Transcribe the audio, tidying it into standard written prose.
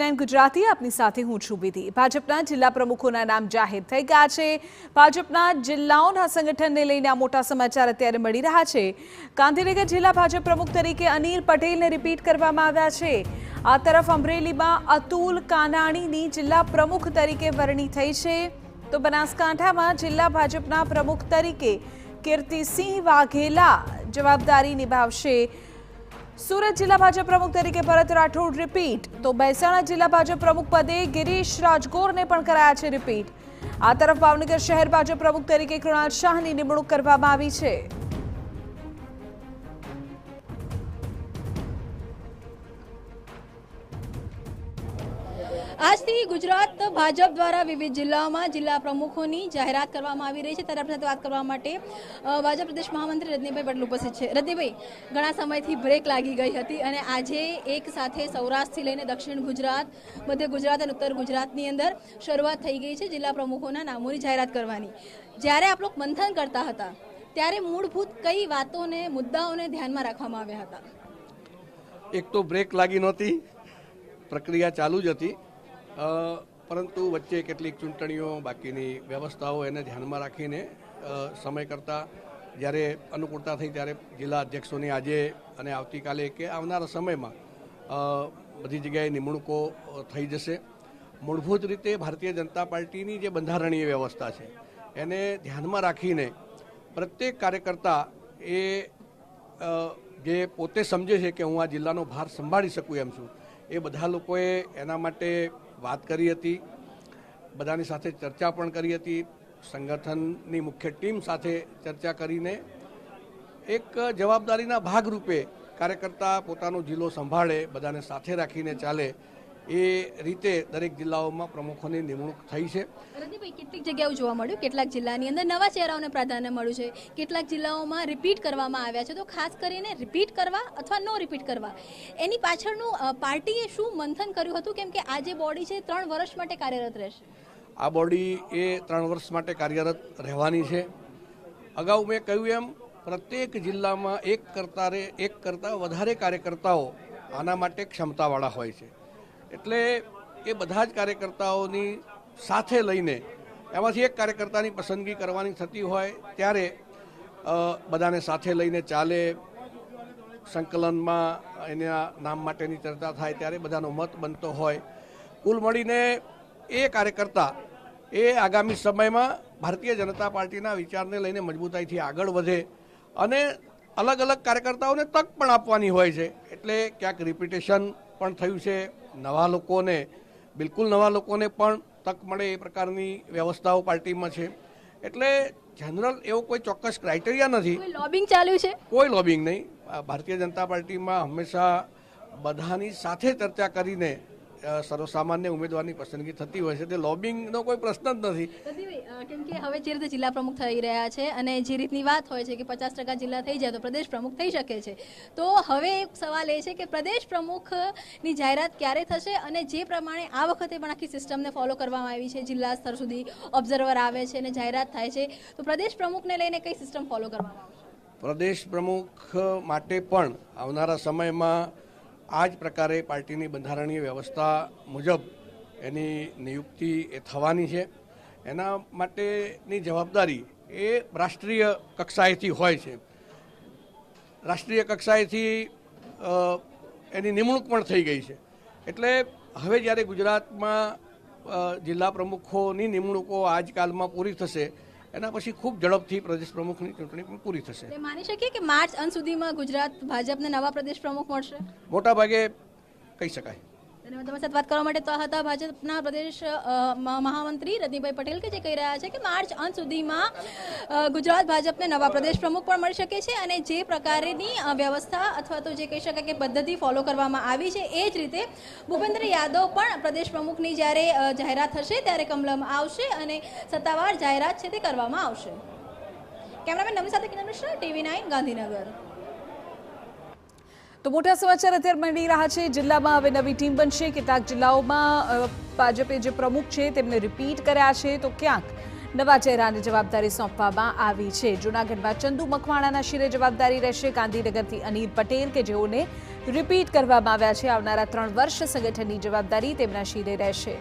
TV9 Gujarati આપની સાથે હું છું વિધિ। ભાજપના જિલ્લા પ્રમુખોના નામ જાહેર થઈ ગયા છે। ભાજપના જિલ્લાઓના સંગઠનને લઈને આ મોટા સમાચાર અત્યારે મળી રહ્યા છે। ગાંધીનગર જિલ્લા ભાજપ પ્રમુખ તરીકે અનિલ પટેલને રિપીટ કરવામાં આવ્યા છે। આ તરફ અમરેલીમાં અતુલ કાનાણીની જિલ્લા પ્રમુખ તરીકે વરણી થઈ છે, તો બનાસકાંઠામાં જિલ્લા ભાજપના પ્રમુખ તરીકે કીર્તિસિંહ વાઘેલા જવાબદારી નિભાવશે। सूरत जिला भाजपा प्रमुख तरीके भरत राठौड़ रिपीट, तो महेसाणा जिला भाजपा प्रमुख पदे गिरीश राजगोर ने पण कराया छे रिपीट। आ तरफ भावनगर शहर भाजपा प्रमुख तरीके कृणाल शाहनी निमणूक करवामां आवी छे। આજથી ગુજરાત ભાજપ દ્વારા વિવિધ જિલ્લાઓમાં જિલ્લા પ્રમુખોની જાહેરાત કરવામાં આવી રહી છે। ત્યારે આપણે સાથે વાત કરવા માટે ભાજપ પ્રદેશ મહામંત્રી રજનીભાઈ પટેલ ઉપસ્થિત છે। રજનીભાઈ, ઘણા સમયથી બ્રેક લાગી ગઈ હતી અને આજે એક સાથે સૌરાષ્ટ્રથી લઈને દક્ષિણ ગુજરાત, મધ્ય ગુજરાત અને ઉત્તર ગુજરાતની અંદર શરૂઆત થઈ ગઈ છે જિલ્લા પ્રમુખોના નામોની જાહેરાત કરવાની। જ્યારે આપ લોકો મંથન કરતા હતા ત્યારે મૂળભૂત કઈ વાતોને, મુદ્દાઓને ધ્યાનમાં રાખવામાં આવ્યા હતા? એક તો બ્રેક લાગી નહોતી, પ્રક્રિયા ચાલુ જ હતી, પરંતુ વચ્ચે કેટલીક ચૂંટણીઓ, બાકીની વ્યવસ્થાઓ એને ધ્યાનમાં રાખીને સમય કરતાં જ્યારે અનુકૂળતા થઈ ત્યારે જિલ્લા અધ્યક્ષોની આજે અને આવતીકાલે કે આવનારા સમયમાં બધી જગ્યાએ નિમણૂકો થઈ જશે। મૂળભૂત રીતે ભારતીય જનતા પાર્ટીની જે બંધારણીય વ્યવસ્થા છે એને ધ્યાનમાં રાખીને પ્રત્યેક કાર્યકર્તા એ જે પોતે સમજે છે કે હું આ જિલ્લાનો ભાર સંભાળી શકું એમ છું, એ બધા લોકોએ એના માટે વાત કરી હતી, બધાની સાથે ચર્ચા પણ કરી હતી। સંગઠનની મુખ્ય ટીમ સાથે ચર્ચા કરીને એક જવાબદારીના ભાગરૂપે કાર્યકર્તા પોતાનો જિલ્લો સંભાળે, બધાને સાથે રાખીને ચાલે, એ રીતે દરેક જિલ્લાઓમાં પ્રમુખોની નિમણૂક થઈ છે। રજનીભાઈ, કેટલીક જગ્યાઓ જોવા મળ્યું, કેટલાક જિલ્લાની અંદર નવા ચહેરાઓને પ્રાધાન્ય મળ્યું છે, કેટલાક જિલ્લાઓમાં રિપીટ કરવામાં આવ્યા છે। તો ખાસ કરીને રિપીટ કરવા અથવા નો રિપીટ કરવા એની પાછળનું પાર્ટીએ શું મંથન કર્યું હતું? કેમ કે આ જે બોડી છે 3 વર્ષ માટે કાર્યરત રહેશે। આ બોડી એ 3 વર્ષ માટે કાર્યરત રહેવાની છે। અગાઉ મેં કહ્યું એમ પ્રત્યેક જિલ્લામાં એક કરતાં વધારે કાર્યકર્તાઓ આના માટે ક્ષમતાવાળા હોય છે, એટલે એ બધા જ કાર્યકર્તાઓની સાથે લઈને એમાંથી એક કાર્યકર્તાની પસંદગી કરવાની થતી હોય ત્યારે બધાને સાથે લઈને ચાલે, સંકલનમાં એના નામ માટેની ચર્ચા થાય ત્યારે બધાનો મત બનતો હોય। કુલ મળીને એ કાર્યકર્તા એ આગામી સમયમાં ભારતીય જનતા પાર્ટીના વિચારને લઈને મજબૂતાઈથી આગળ વધે અને અલગ અલગ કાર્યકર્તાઓને તક પણ આપવાની હોય છે, એટલે ક્યાંક રિપીટેશન પણ થયું છે। નવા લોકોને, બિલકુલ નવા લોકોને પણ તક મળે એ પ્રકારની વ્યવસ્થાઓ પાર્ટીમાં છે, એટલે જનરલ એવો કોઈ ચોક્કસ ક્રાઇટેરિયા નથી। કોઈ લોબિંગ ચાલ્યું છે? કોઈ લોબિંગ નહીં। ભારતીય જનતા પાર્ટીમાં હંમેશા બધાની સાથે ચર્ચા કરીને સર્વસામાન્ય ઉમેદવારની પસંદગી થતી હોય છે, તે લોબિંગનો કોઈ પ્રશ્ન જ નથી। કેમ કે હવે જે રીતે જિલ્લા પ્રમુખ થઈ રહ્યા છે અને જે રીતની વાત હોય છે કે 50% જિલ્લા થઈ જાય તો પ્રદેશ પ્રમુખ થઈ શકે છે, તો હવે એક સવાલ એ છે કે પ્રદેશ પ્રમુખની જાહેરાત ક્યારે થશે? અને જે પ્રમાણે આ વખતે પણ આખી સિસ્ટમને ફોલો કરવામાં આવી છે, જિલ્લા સ્તર સુધી ઓબ્ઝર્વર આવે છે અને જાહેરાત થાય છે, તો પ્રદેશ પ્રમુખને લઈને કઈ સિસ્ટમ ફોલો કરવામાં આવશે? પ્રદેશ પ્રમુખ માટે પણ આવનારા સમયમાં આ જ પ્રકારે પાર્ટીની બંધારણીય વ્યવસ્થા મુજબ એની નિયુક્તિ એ થવાની છે। એના માટેની જવાબદારી એ રાષ્ટ્રીય કક્ષાએથી હોય છે। રાષ્ટ્રીય કક્ષાએથી એની નિમણૂક પણ થઈ ગઈ છે, એટલે હવે જ્યારે ગુજરાતમાં જિલ્લા પ્રમુખોની નિમણૂકો આજકાલમાં પૂરી થશે, એના પછી ખૂબ ઝડપથી પ્રદેશ પ્રમુખની ચૂંટણી પણ પૂરી થશે। માની શકીએ કે માર્ચ અંત સુધીમાં ગુજરાત ભાજપને નવા પ્રદેશ પ્રમુખ મળશે? મોટા ભાગે કહી શકાય। ધન્યવાદ। તમારી સાથે વાત કરવા માટે તો હતા ભાજપના પ્રદેશ મહામંત્રી રજનીભાઈ પટેલ કે જે કહી રહ્યા છે કે માર્ચ અંત સુધીમાં ગુજરાત ભાજપને નવા પ્રદેશ પ્રમુખ પણ મળી શકે છે અને જે પ્રકારની વ્યવસ્થા અથવા તો જે કહી શકાય કે પદ્ધતિ ફોલો કરવામાં આવી છે એ જ રીતે ભૂપેન્દ્ર યાદવ પણ પ્રદેશ પ્રમુખની જ્યારે જાહેરાત થશે ત્યારે કમલમ આવશે અને સત્તાવાર જાહેરાત છે તે કરવામાં આવશે। કેમેરામેન નમી સાથે કિરણ મિશ્રા, TV9 ગાંધીનગર। તો મોટા સમાચાર અત્યારે મળી રહ્યા છે। જિલ્લામાં હવે નવી ટીમ બનશે। કેટલાક જિલ્લાઓમાં ભાજપે જે પ્રમુખ છે તેમને રિપીટ કર્યા છે, તો ક્યાંક નવા ચહેરાને જવાબદારી સોંપવામાં આવી છે. જૂનાગઢમાં ચંદુ મકવાણાના શિરે જવાબદારી રહેશે. ગાંધીનગરથી અનિલ પટેલ કે જેઓને રિપીટ કરવામાં આવ્યા છે. આવનારા 3 વર્ષ સંગઠનની જવાબદારી તેમના શિરે રહેશે.